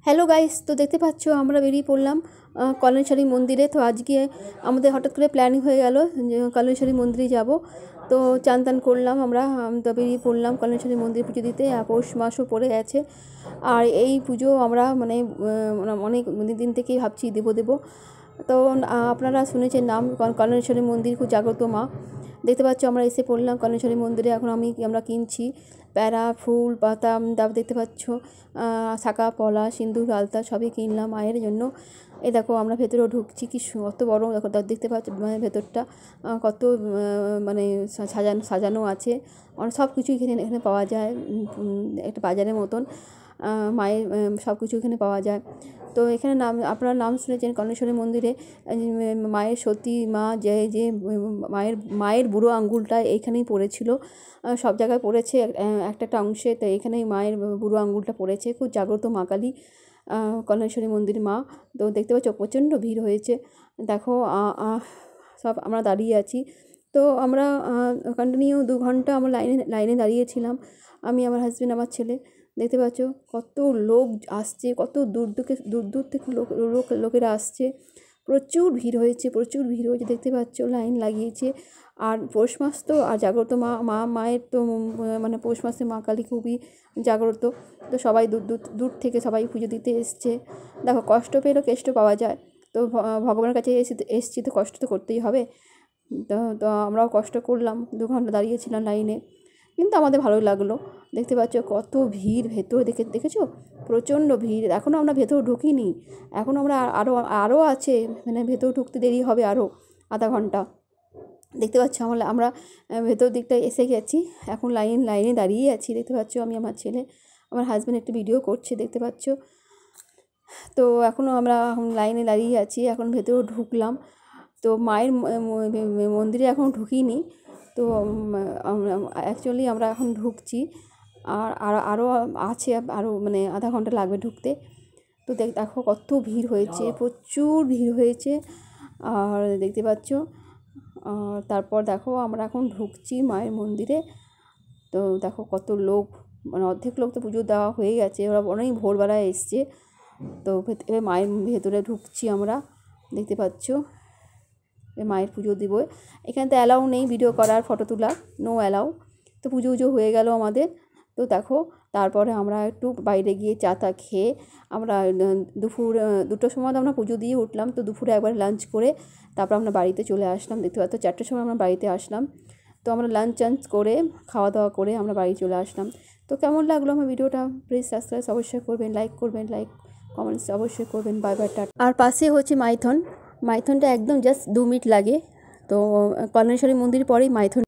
Hello guys, তো দেখতে পাচ্ছ আমরা বেরিয়ে পড়লাম কল্যাণেশ্বরী মন্দিরে। তো আজকে আমাদের হঠাৎ করে প্ল্যানিং হয়ে গেল যে কল্যাণেশ্বরী মন্দিরে যাব। তো চান টান করলাম আমরা, তো বেরিয়ে পড়লাম কল্যাণেশ্বরী মন্দিরে পুজো দিতে। পৌষ মাসও পড়ে গেছে, আর এই পুজো আমরা মানে অনেক দিন থেকেই ভাবছি দেবো। তো আপনারা শুনেছেন নাম কল্যাণেশ্বরী মন্দির, খুব জাগ্রত মা। দেখতে পাচ্ছ আমরা এসে পড়লাম কল্যাণেশ্বরী মন্দিরে। এখন আমরা কিনছি প্যারা, ফুল, পাতা, তারপর দেখতে পাচ্ছ শাঁখা, পলা, সিঁদুর, আলতা সবই কিনলাম মায়ের জন্য। এই দেখো আমরা ভেতরেও ঢুকছি, কি কত বড় দেখো, দেখতে পাচ্ছ মানে ভেতরটা কত মানে সাজানো আছে। সব কিছু এখানে পাওয়া যায়, একটা বাজারের মতন মায়ের সব কিছু এখানে পাওয়া যায়। তো এখানে আপনারা নাম শুনেছেন কল্যাণেশ্বরী মন্দিরে মায়ের সতী মা যে মায়ের বুড়ো আঙ্গুলটা এইখানেই পড়েছিল। সব জায়গায় পড়েছে একটা অংশে, তো এখানেই মায়ের বুড়ো আঙ্গুলটা পড়েছে। খুব জাগ্রত মা কালী কল্যাণেশ্বরী মন্দির মা। তো দেখতে পাচ্ছ প্রচণ্ড ভিড় হয়েছে, দেখো সব আমরা দাঁড়িয়ে আছি। তো আমরা কন্টিনিউ 2 ঘন্টা আমরা লাইনে দাঁড়িয়েছিলাম, আমি, আমার হাজব্যান্ড, আমার ছেলে। দেখতে পাচ্ছ কত লোক আসছে, কত দূর থেকে লোকেরা আসছে। প্রচুর ভিড় হয়েছে। দেখতে পাচ্ছ লাইন লাগিয়েছে। আর পৌষ মাস তো, আর জাগ্রত মায়ের তো মানে পৌষ মাসে মা কালী খুবই জাগ্রত। তো সবাই দূর থেকে সবাই পুজো দিতে এসছে। দেখো কষ্ট পেলেও কেষ্ট পাওয়া যায়। তো ভগবানের কাছে এসছি, তো কষ্ট তো করতেই হবে। তো আমরাও কষ্ট করলাম, 2 ঘন্টা দাঁড়িয়েছিলাম লাইনে, কিন্তু আমাদের ভালো লাগলো। দেখতে পাচ্ছ কত ভিড় ভেতরে, দেখেছো প্রচণ্ড ভিড়। এখনও আমরা ভেতর ঢুকিনি, এখন আমরা আরও আছে, মানে ভেতর ঢুকতে দেরি হবে আরও আধা ঘন্টা। দেখতে পাচ্ছ আমরা ভেতর দিকটায় এসে গেছি, এখন লাইনে দাঁড়িয়ে আছি। দেখতে পাচ্ছ আমি, আমার ছেলে, আমার হাজব্যান্ড একটু ভিডিও করছে, দেখতে পাচ্ছ। তো এখনও আমরা লাইনে দাঁড়িয়ে আছি, এখন ভেতরেও ঢুকলাম। তো মায়ের মন্দিরে এখন ঢুকিনি, তো অ্যাকচুয়ালি আমরা এখন ঢুকছি। আর আরও আছে, আরও মানে আধা ঘন্টা লাগবে ঢুকতে। তো দেখো কত ভিড় হয়েছে, প্রচুর ভিড় হয়েছে। আর দেখতে পাচ্ছ, তারপর দেখো আমরা এখন ঢুকছি মায়ের মন্দিরে। তো দেখো কত লোক, মানে অর্ধেক লোক তো পুজো দেওয়া হয়ে গেছে, ওরা অনেক ভোরবেলায় এসছে। তো এবার মায়ের ভেতরে ঢুকছি আমরা, দেখতে পাচ্ছ। মায়ের পুজো দিব। এখানে তো অ্যালাউ নেই ভিডিও করার, ফটো তোলার, নো অ্যালাউ। তো পুজো হয়ে গেল আমাদের। তো দেখো তারপরে আমরা একটু বাইরে গিয়ে চা টা খেয়ে আমরা দুপুর 2টোর সময় আমরা পুজো দিয়ে উঠলাম। তো দুপুরে একবার লাঞ্চ করে তারপর আমরা বাড়িতে চলে আসলাম। দেখতে পাচ্ছ 4টের সময় আমরা বাড়িতে আসলাম। তো আমরা লাঞ্চ করে খাওয়া দাওয়া করে আমরা বাড়ি চলে আসলাম। তো কেমন লাগলো আমার ভিডিওটা, প্লিজ সাবস্ক্রাইব অবশ্যই করবেন, লাইক কমেন্টস অবশ্যই করবেন। Bye bye, tata. আর পাশে হচ্ছে মাইথনটা একদম জাস্ট 2 মিনিট লাগে। তো কল্যাণেশ্বরী মন্দির পরেই মাইথন।